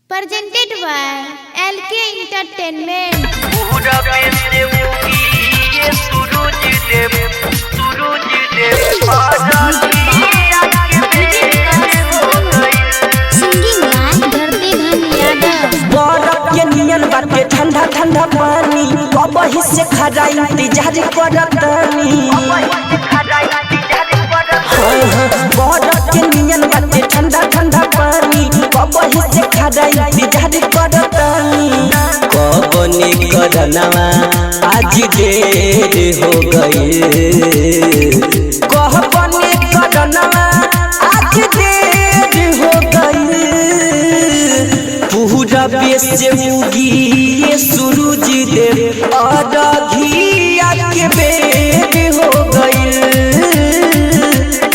Presented by LK Entertainment. Singing by धरती धन यादव। बरफ के नियन बाटे ठंडा ठंडा पानी कबही से खड़ा इंतजार करतानी। बरफ के नियन बाटे ठंडा ठंडा पानी कबही से खड़ा इंतजार करतानी। कबनी करनवा आज देर हो गई, कहबनी करनवा आज देर हो गई। पूरा बेस उगी ये सूरज देव अरघिया के बेर हो गई।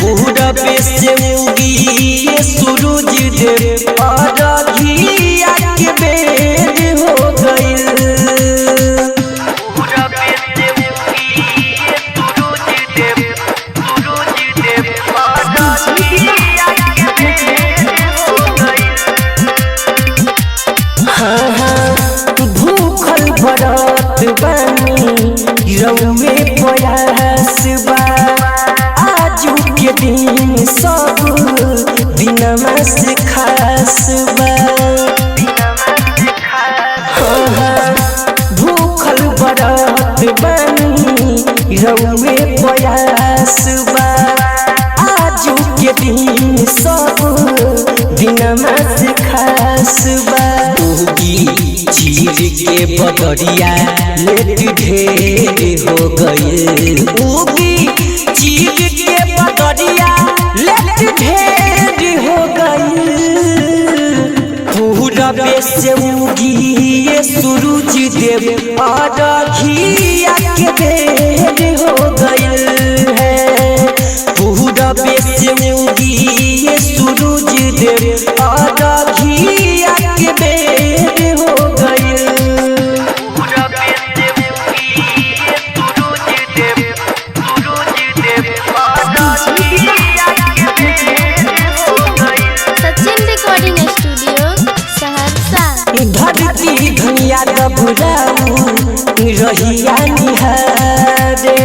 पूरा बेस उगी ये सूरज देव अरघिया के बेर हो गई। भूखल बरत बानी रउए प्रयास बा, आजू के दिन सब दिनमा से खास बा। भूखल बरत बानी रउए प्रयास बा, आजू के दिन सब दिनमा से खास बा। चीर के बदरिया लेट ढेर हो गए, उगी चीर के बदरिया लेट ढेर हो गई। पूरा बेस उगी ये सूरज देव अरघिया के बेर हो गई है। पूरा बेस उगी ये सूरज देव अरघिया के बेर हो गई। Sachin recording studio Saharsa. धरती धनिया दबुराऊ रहिया निहारे,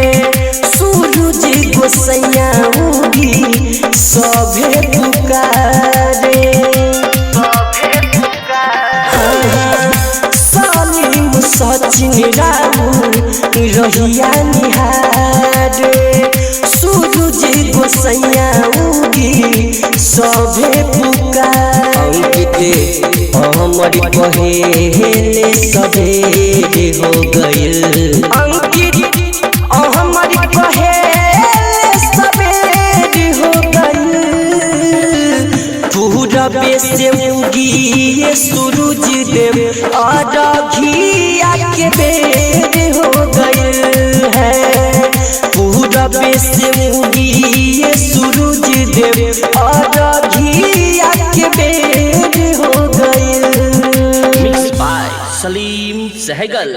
सूरज गोसैया उगी सभे पुकारे। सलीम सचिन राऊ रहिया निहारे, सूरज गोसैया उगी सभे पुकारे। हमर कहेले सवेरे हो गइल, अंकित हमर कहेले सवेरे हो गइल। पूरा बेस उगी ये सूरज देव अरघिया के बेर हो गइल है। पूरा बेस उगी ये सूरज देव अरघिया के बेर हो गइल। Mix by Salim Sehgal.